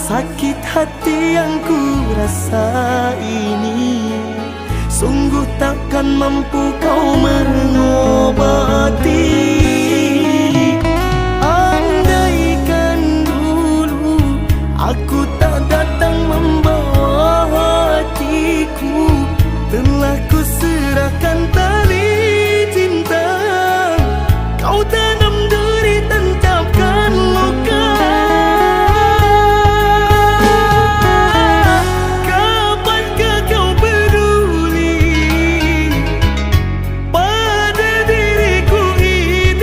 Sakit hati yang ku rasa ini sungguh takkan mampu kau mengobati. Andaikan dulu aku tak datang membawa hatiku, telah ku serahkan tali cinta. Kau tanam duri, tancapkan luka. Kapankah kau peduli pada diriku ini?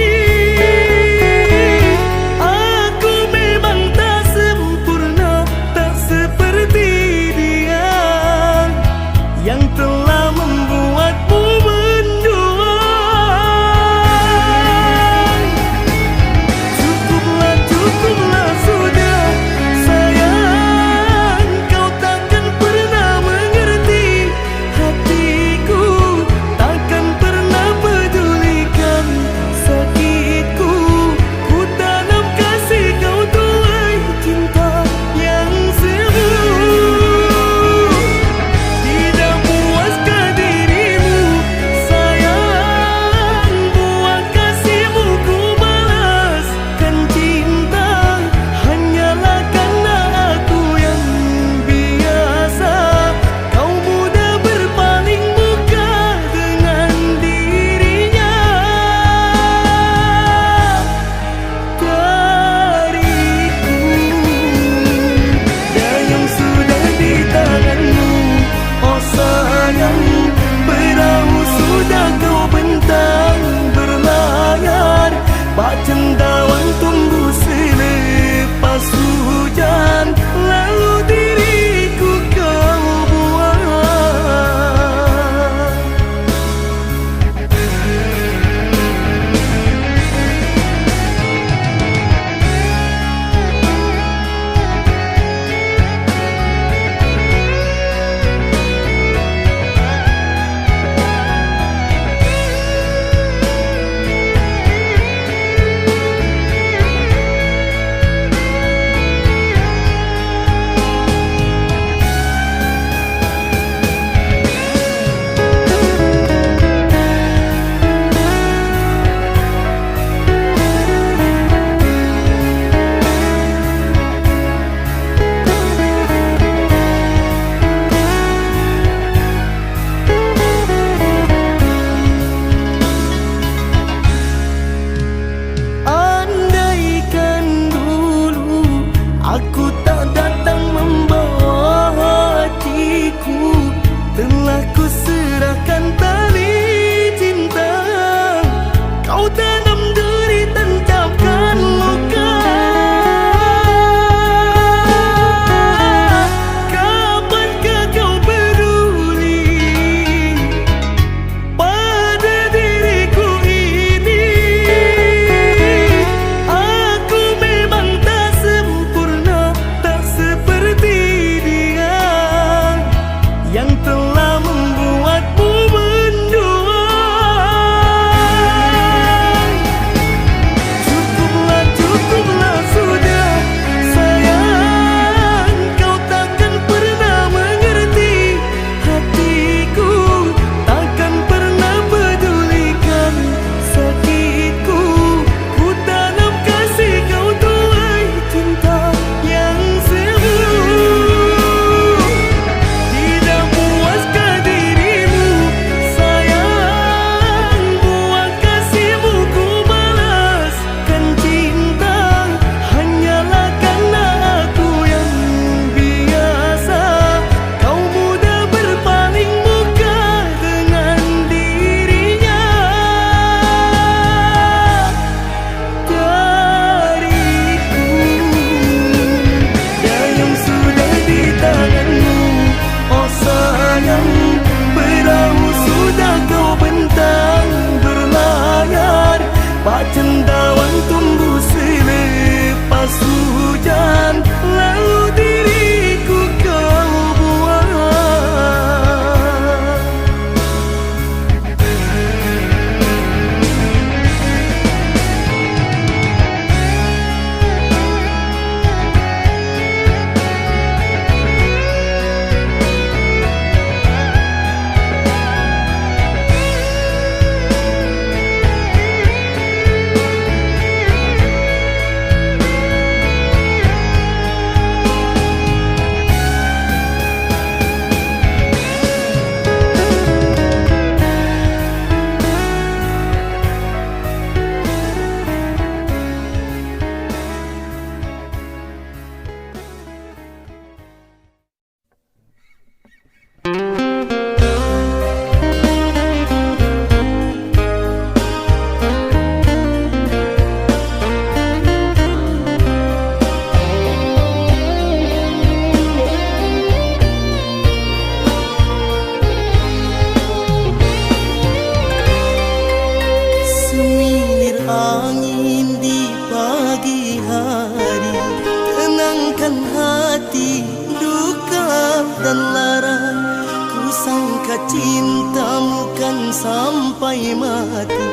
Kusangka cintamu kan sampai mati.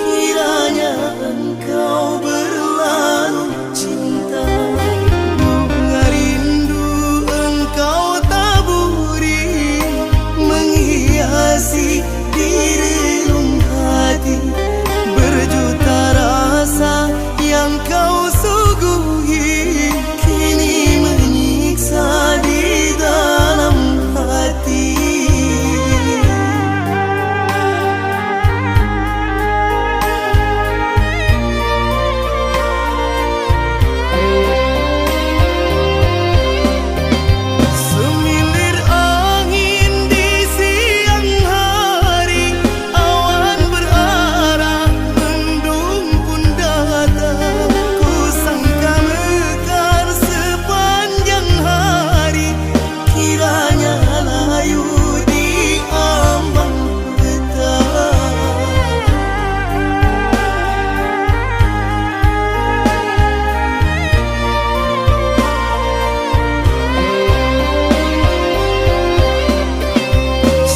Kiranya engkau berlalu cinta. Bunga rindu engkau taburi, menghiasi di relung hati. Berjuta rasa yang kau suguhi, kini menyiksa di dalam hati. Semilir angin di siang hari, awan berarah, mendung pun datang. Kusangka mekar sepanjang hari, kiranya layu di ambang petang.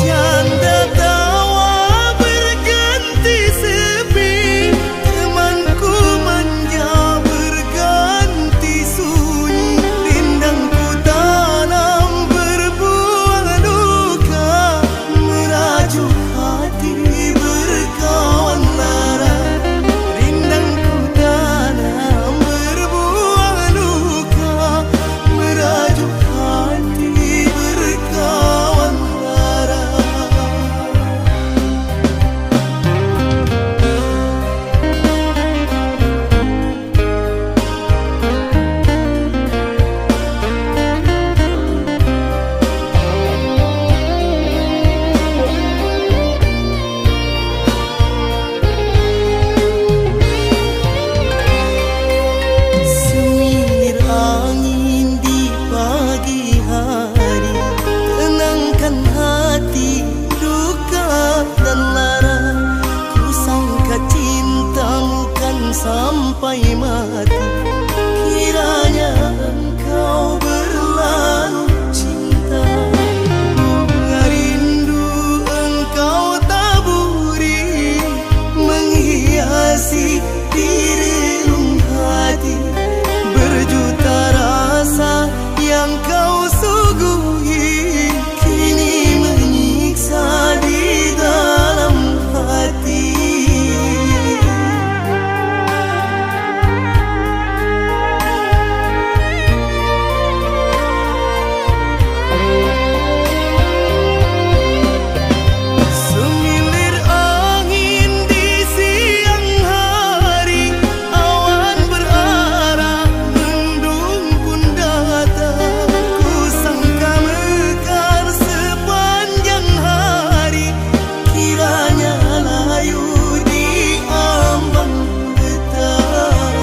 Canda tawa berganti sepi, temanku manja berganti sunyi. Rindangku tanam berbuah duka, merajuk hati berkawan lara. Rindangku tanam berbuah duka, merajuk hati berkawan lara. Semilir angin di pagi hari, tenangkan hati duka dan lara. Kusangka cintamu kan sampai mati. Kiranya engkau berlalu cinta. Bunga rindu engkau taburi, menghiasi di relung hati. Berjuta rasa yang kau suguhi, kini menyiksa di dalam hati. Semilir angin di siang hari, awan berarah, mendung pun datang. Kusangka mekar sepanjang hari, kiranya layu di ambang petang.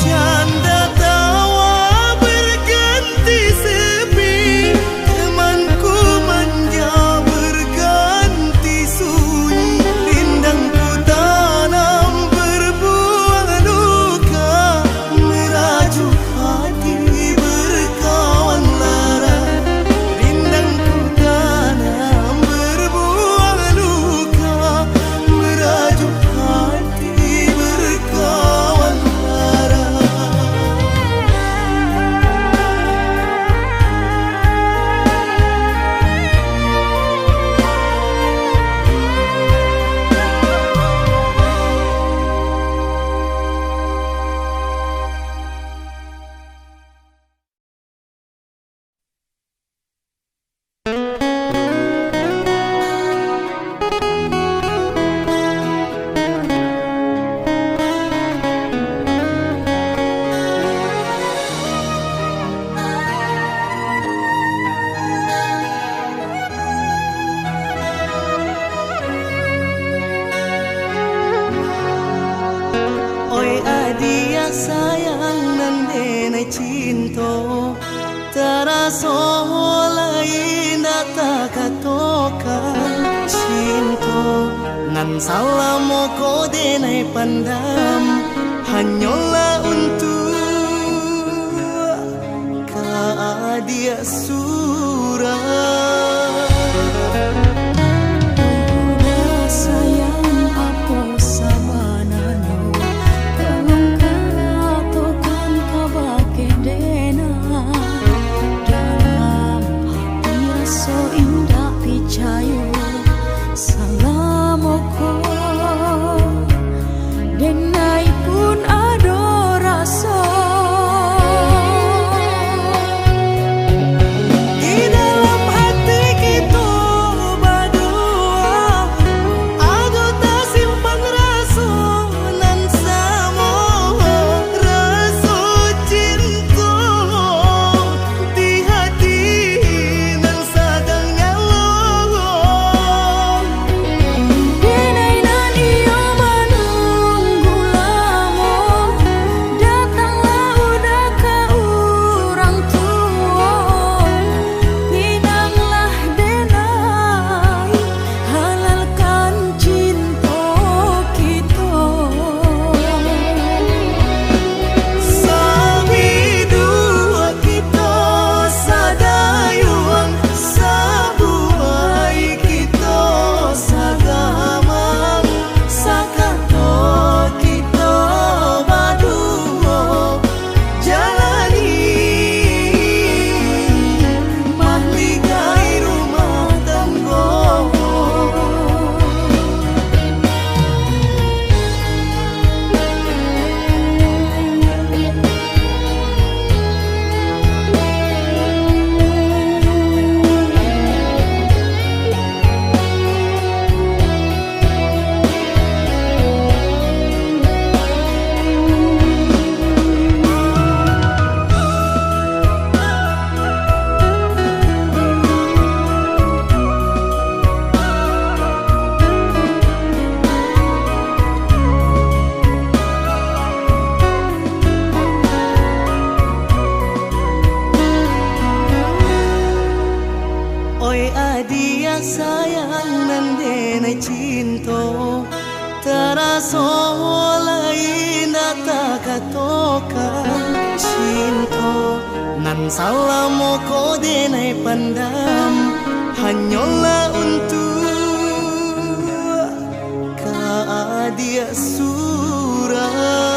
Canda tawa berganti sepi, temanku manja berganti sunyi. Rindangku tanam berbuah duka, merajuk hati berkawan lara. Rindangku tanam berbuah duka, merajuk hati berkawan lara. Oi adia sayang nandene cinto, taraso lain data katokan cinto. nan salamo ko denai pandam hanyalah untuk dia surah. Oi adia sayang nan denai cinto taraso lain taka toka cinto nan salamo ko denai pandam hanyalah untuk dia surah.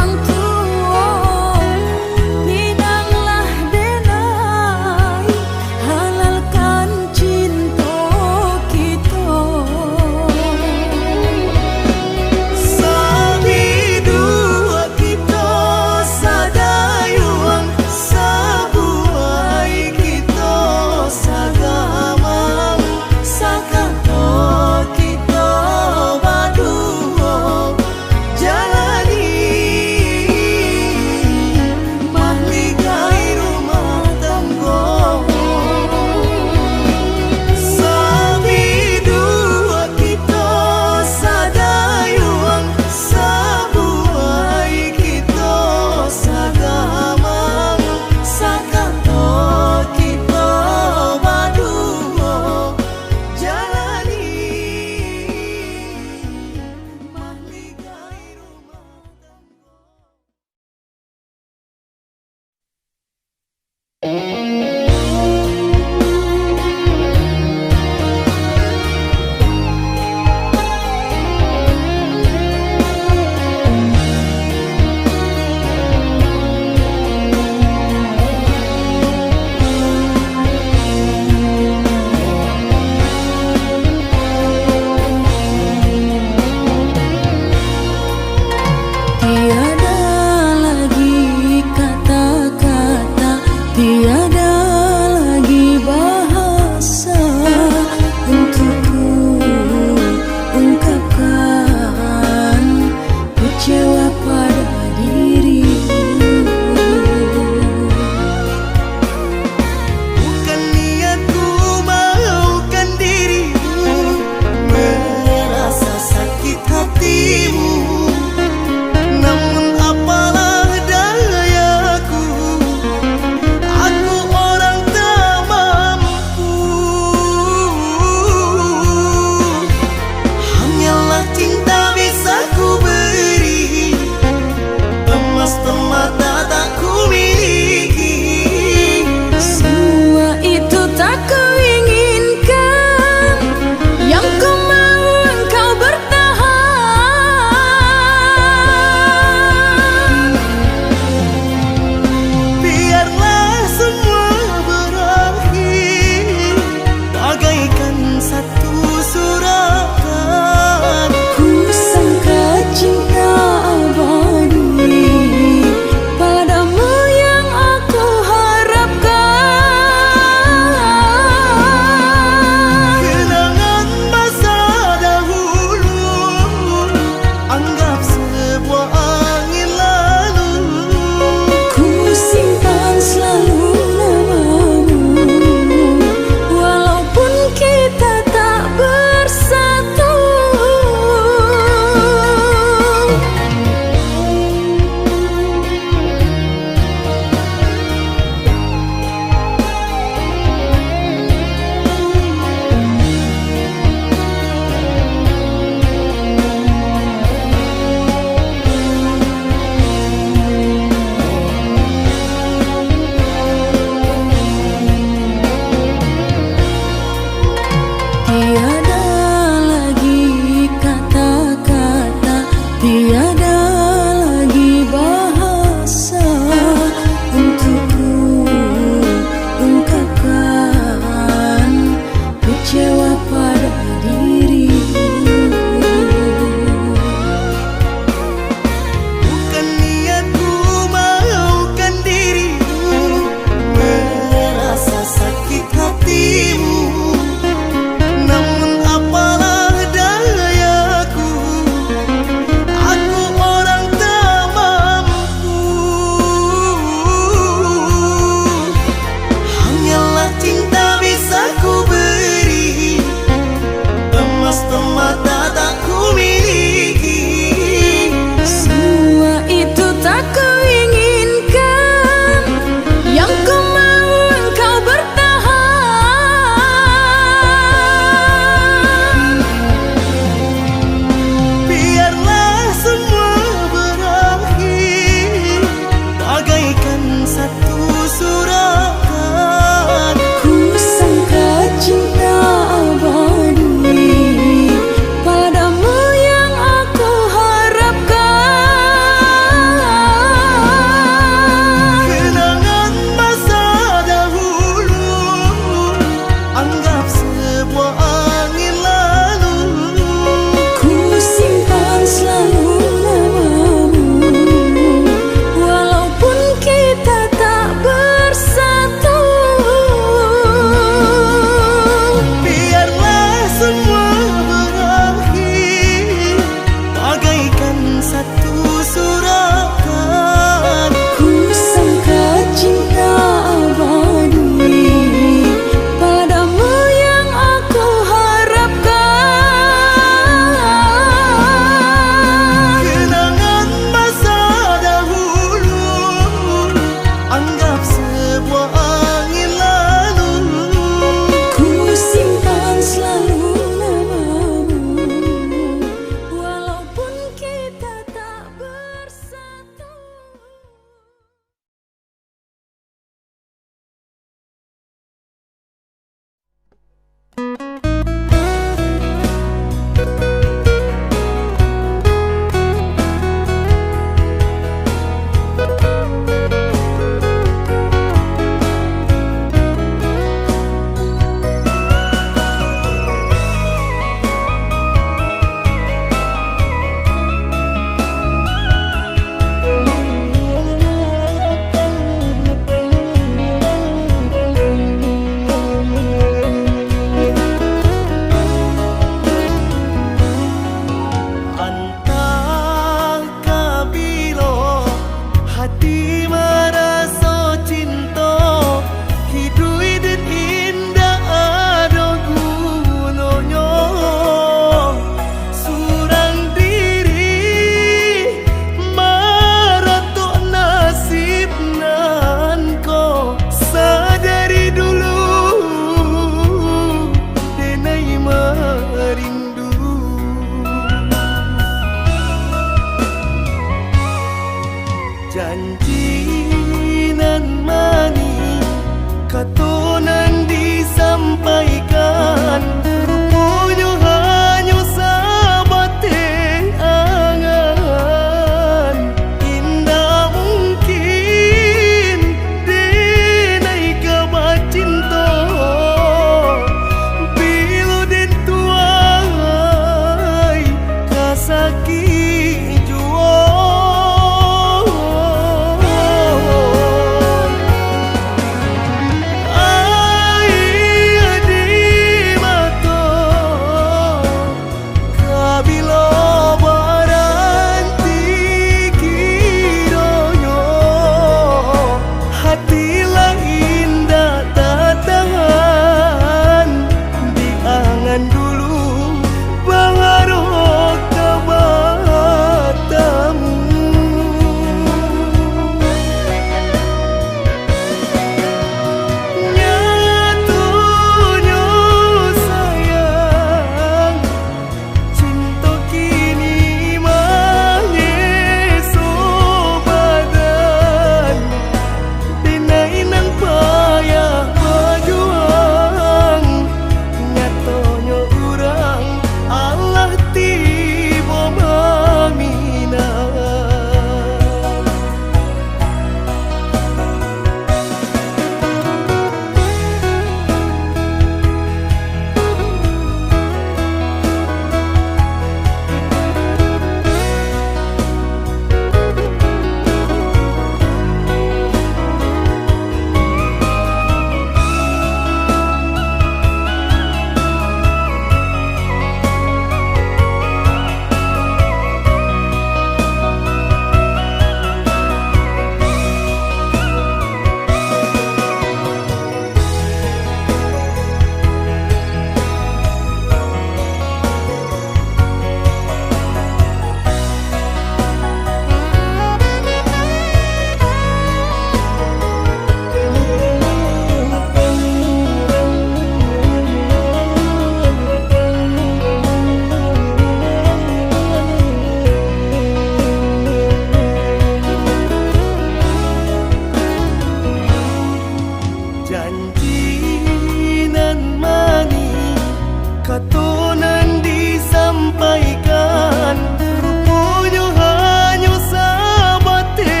katonan disampaikan, rupanya hanya sabate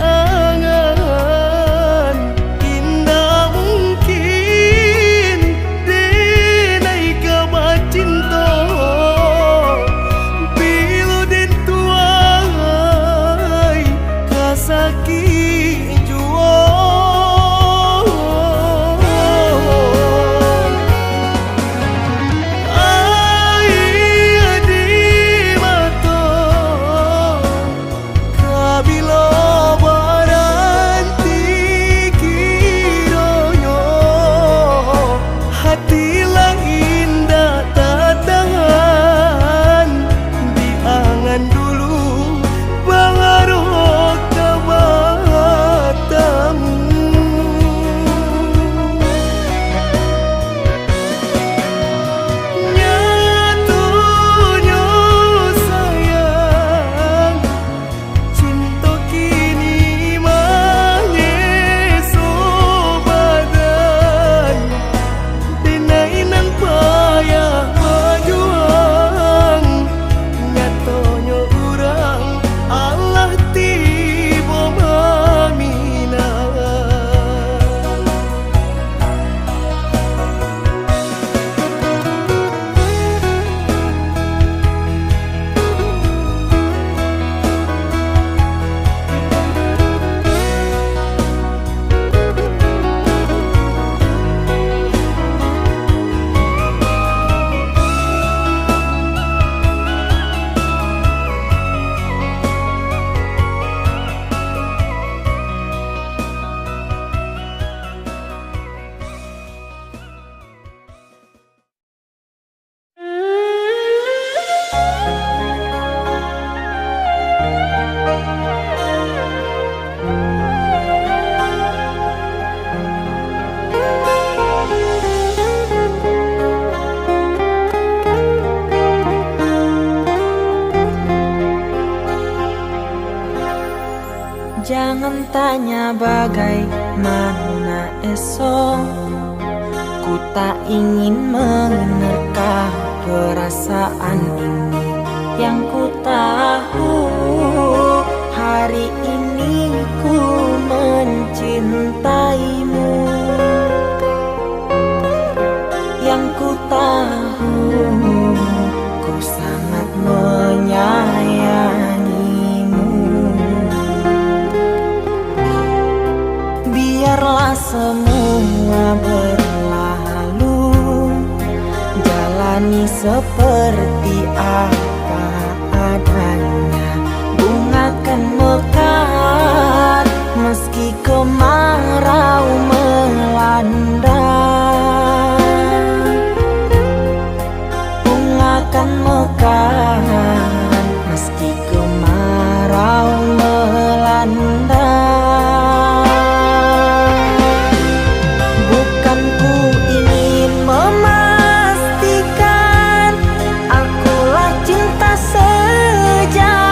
angan. Indah mungkin denai kabar cinta, bila den tuai kasaki jua. Jangan tanya bagaimana esok, ku tak ingin menerka perasaan ini. Yang ku tahu hari ini ku mencintaimu. Yang ku tahu ku sangat menyayangimu. Biarlah semua berlalu, jalani seperti apa adanya. Bunga kan mekar meski kemarau melanda. Bunga kan mekar meski kemarau melanda. Bukan ku ingin memastikan akulah cinta sejati.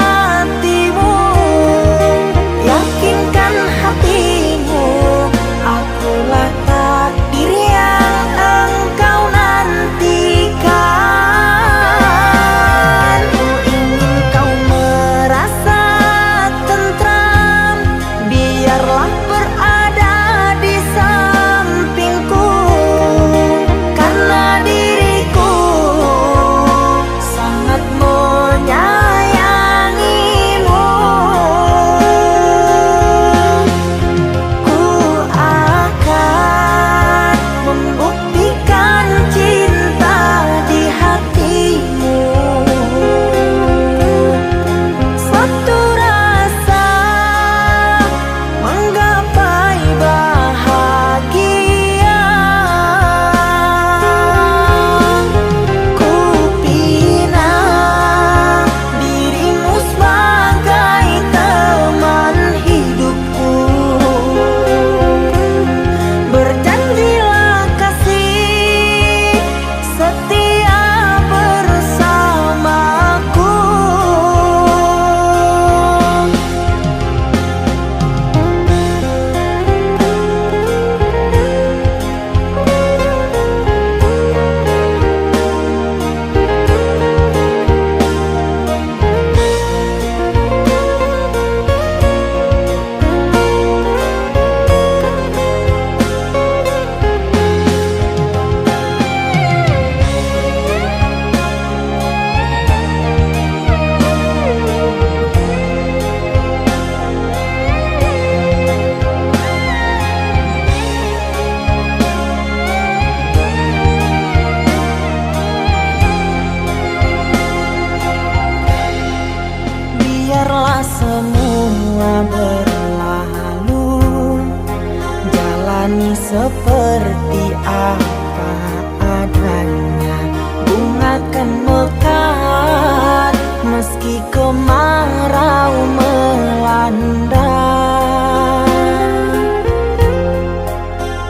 akan mekar meski kemarau melanda.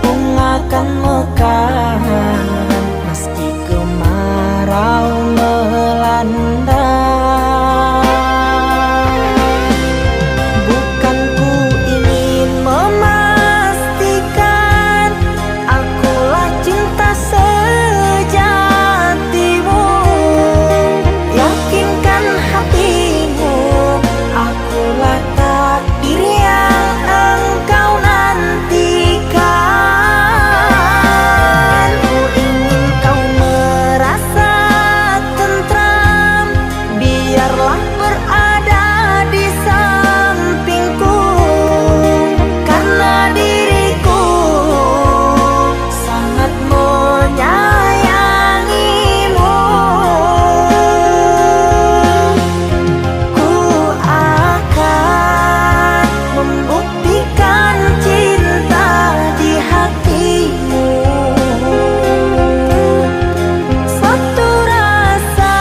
Bunga akan mekar meski kemarau melanda. Bukan ku ingin memastikan akulah cinta sejatimu. Yakinkan hatimu, akulah takdir yang engkau nantikan. Ku ingin kau merasa tentram, biarlah berada di sampingku, karena diriku sangat menyayangimu. Ku akan membuktikan cinta di hatimu. Satu rasa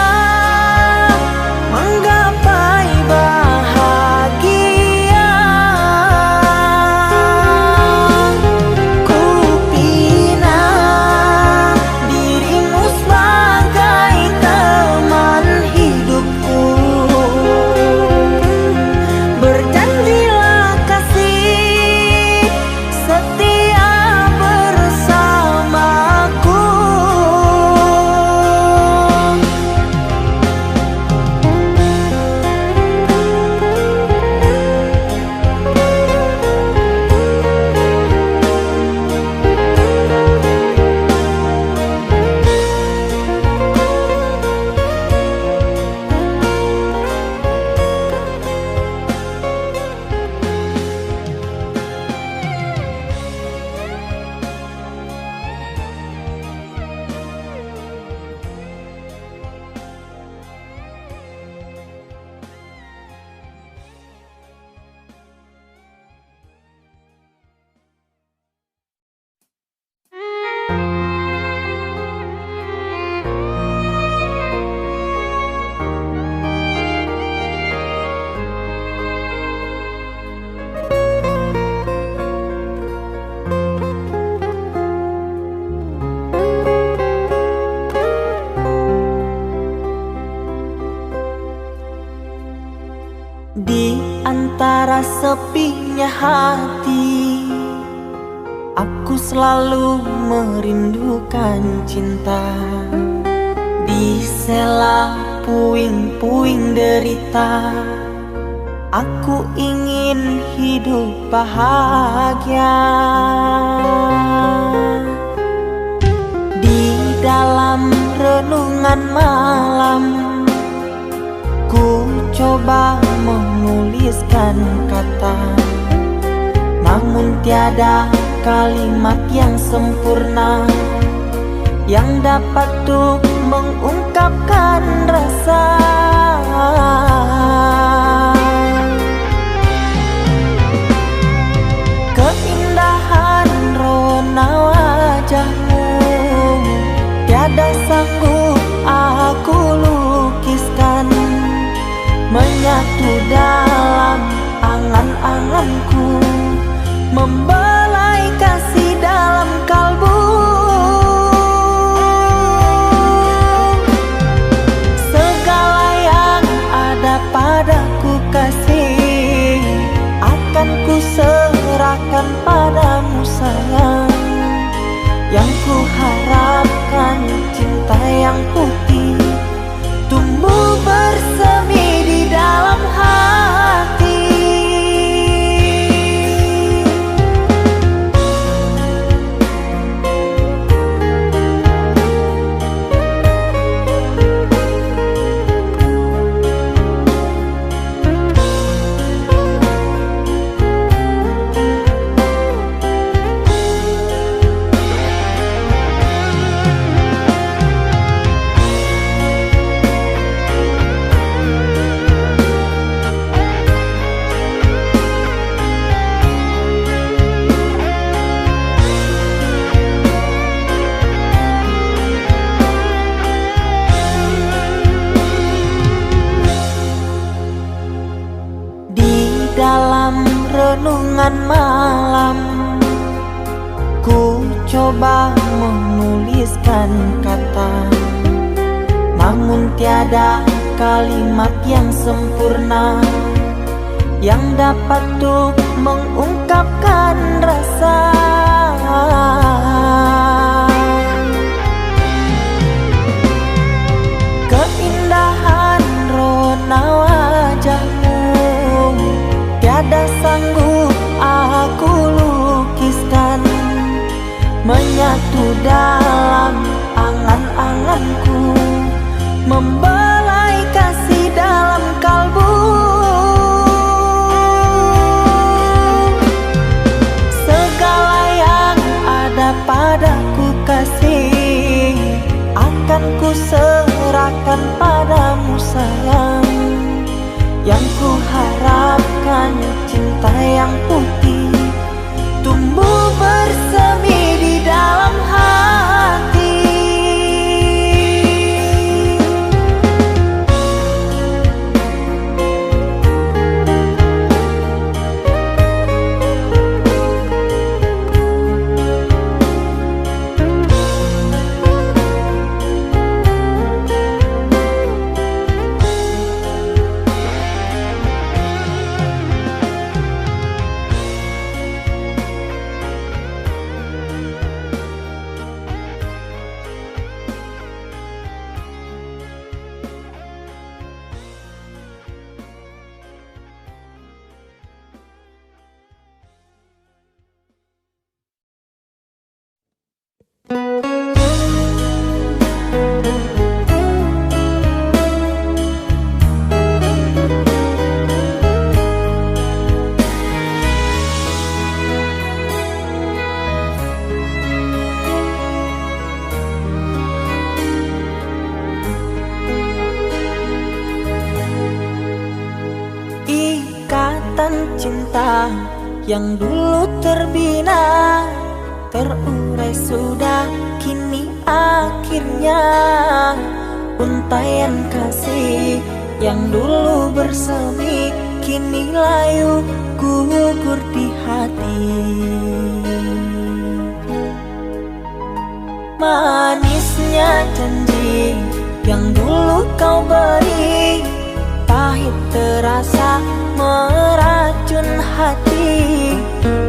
menggapai bahagia. Ku pinang dirimu sebagai teman hidupku. Berjanjilah kasih setia bersamaku. Di antara sepinya hati, aku selalu merindukan cinta. Di sela puing-puing derita, aku ingin hidup bahagia. Di dalam renungan malam, ku coba menuliskan kata, namun tiada kalimat yang sempurna yang dapat untuk mengungkapkan rasa. Keindahan rona wajahmu tiada sanggup aku lukiskan, menyatu dalam angan-anganku, membelai kasih dalam kalbu. renungan malam. Ku coba menuliskan kata, namun tiada kalimat yang sempurna yang dapat tuh mengungkapkan rasa. Keindahan rona wajahmu tiada sanggup aku lukiskan, menyatu dalam angan-anganku, membelai kasih dalam kalbu. Segala yang ada padaku kasih, akan ku serahkan padamu sayang. Yang ku harapkan cinta yang putih tumbuh bersemi di dalam hati. Cinta yang dulu terbina, terurai sudah kini akhirnya. Untaian kasih yang dulu bersemi, kini layu gugur di hati. Manisnya janji yang dulu kau beri, pahit terasa meracun hati.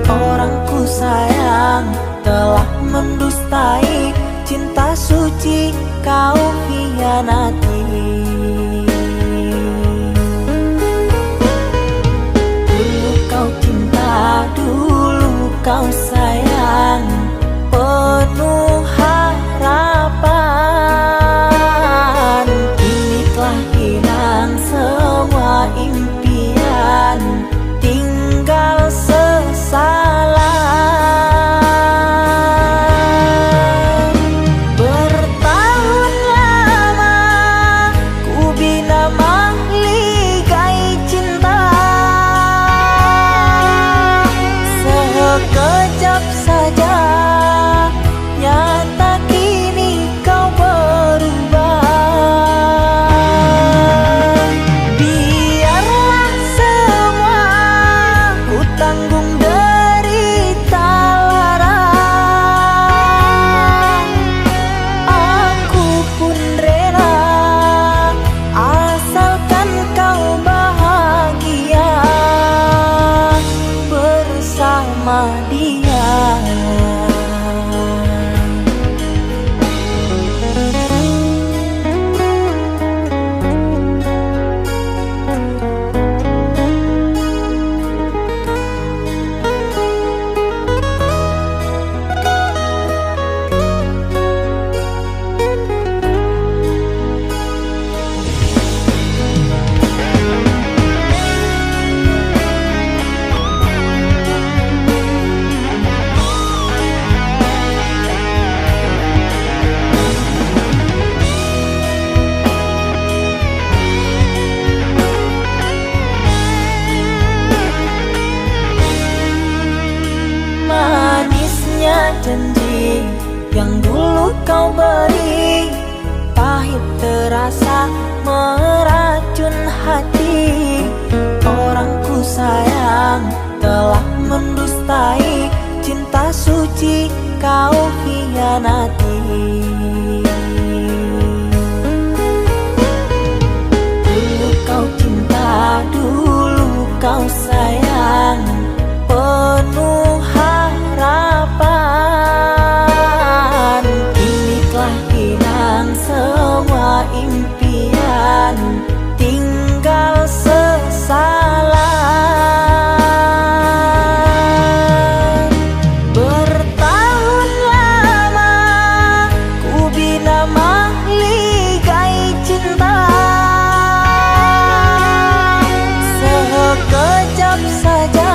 Orangku sayang telah mendustai, cinta suci kau hianati. Dulu kau cinta, dulu kau sayang, penuh harapan. Kini telah hilang semua impian, tinggal sesalan. Bertahun lama ku bina mahligai cinta, sekejap saja nyata kini kau berubah. Biarlah semua ku tanggung derita lara, aku pun rela asalkan kau bahagia bersama dia. Manisnya janji yang dulu kau beri, pahit terasa meracun hati. Orangku sayang telah mendustai cinta suci kau hianati. Dulu kau cinta, dulu kau sayang, penuh harapan. Kini telah hilang semua impian, tinggal sesalan. Bertahun lama ku bina mahligai cinta, sekejap saja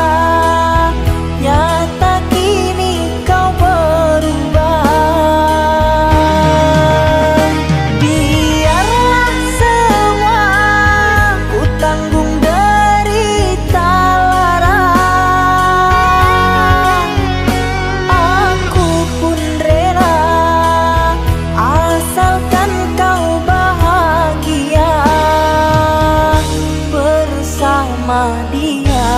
nyata kini kau berubah. Biarlah semua ku tanggung derita lara, aku pun rela asalkan kau bahagia bersama dia.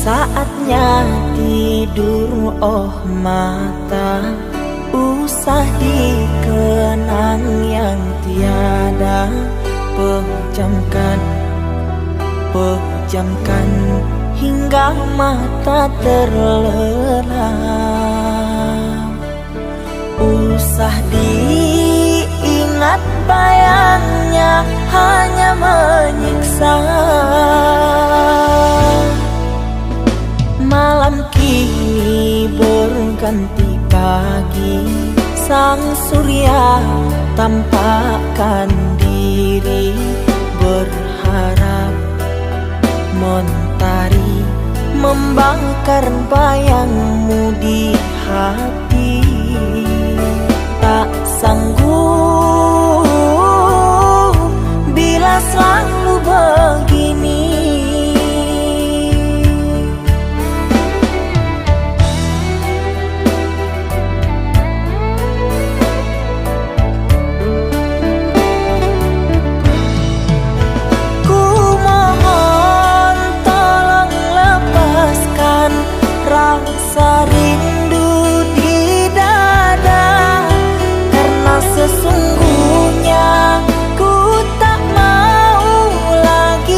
Saatnya tidur, oh mata, usah dikenang yang tiada. Pejamkan, pejamkan hingga mata terlelap. Usah diingat bayangnya hanya menyiksa. Malam kini berganti pagi, sang surya tampakkan diri, berharap mentari membakar bayangmu di hati. Tak sanggup bila selalu begini. Rasa rindu di dada, karena sesungguhnya ku tak mau lagi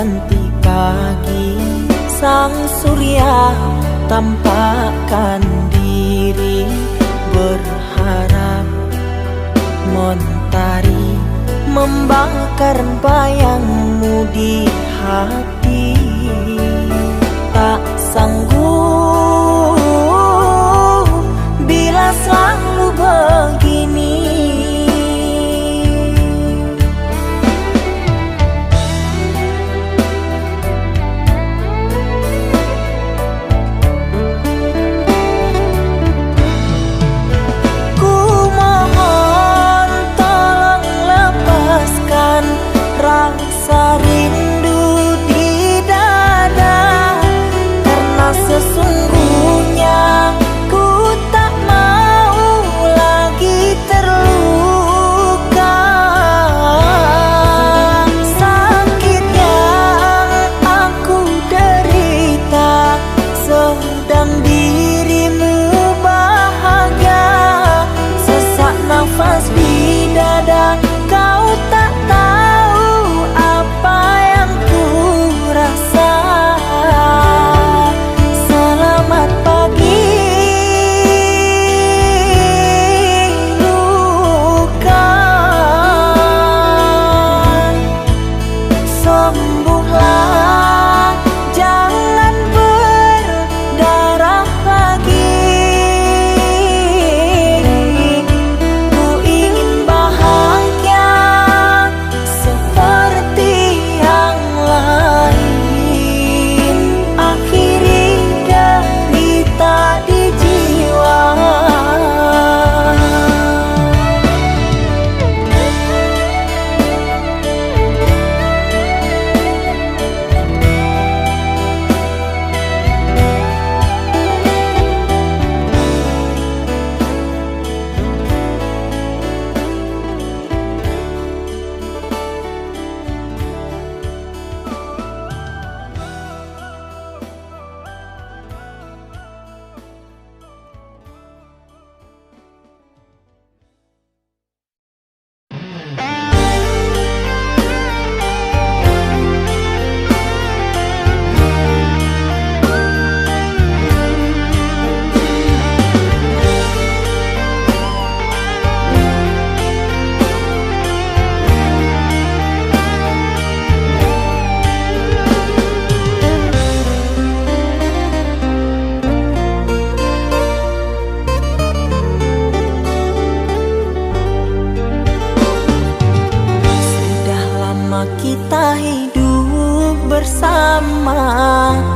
ganti pagi, sang surya tampakkan diri, berharap mentari membakar bayangmu di hati. Tak sanggup bila selalu begini. Ku mohon tolong lepaskan rasa rindu di dada, karena sesungguhnya ku tak mau lagi terluka. Sakit yang aku derita sedang dirimu bahagia. Sesak nafas di dada, kau tak tahu apa yang ku rasa. Selamat pagi luka, sembuhlah, jangan berdarah lagi. Ku ingin bahagia seperti yang lain, akhiri derita di jiwa. Sudah lama kita hidup bersama,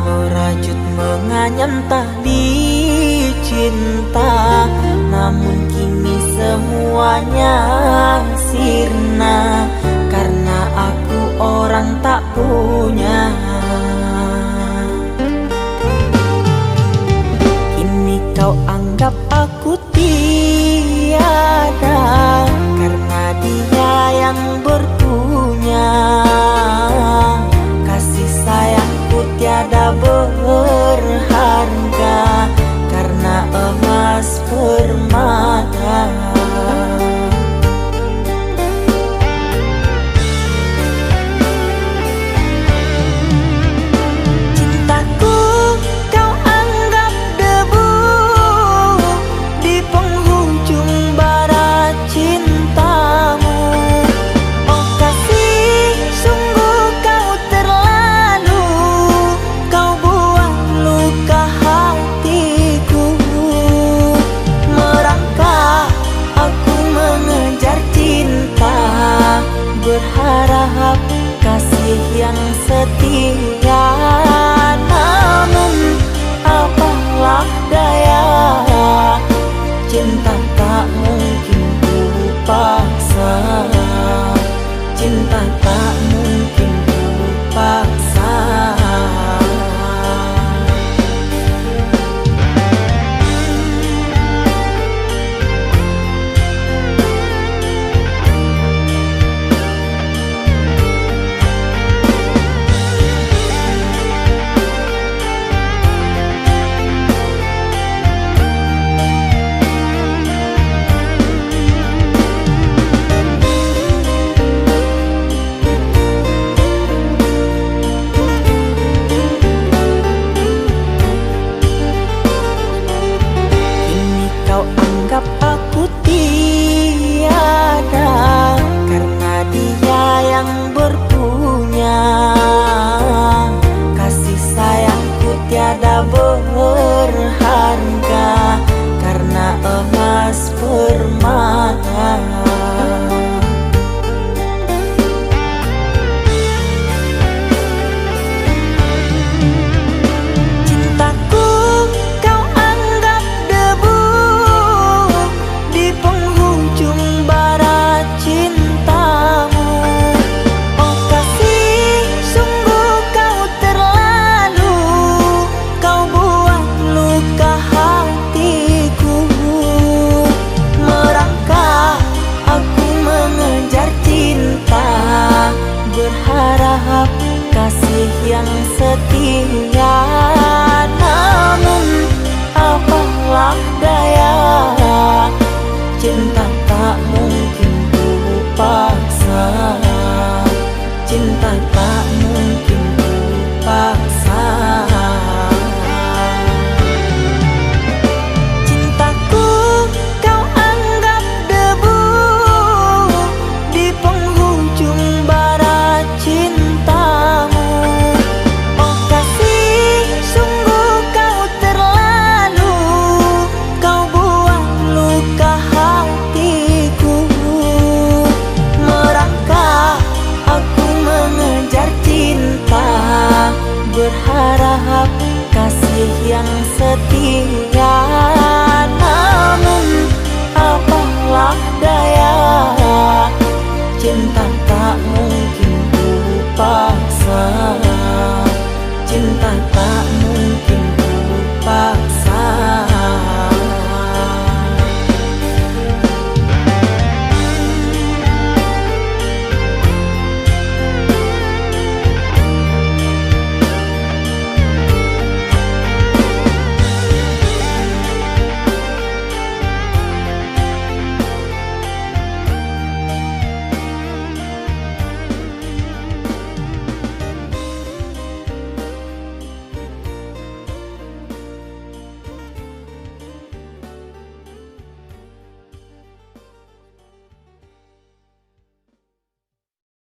merajut menganyam tali cinta. Namun kini semuanya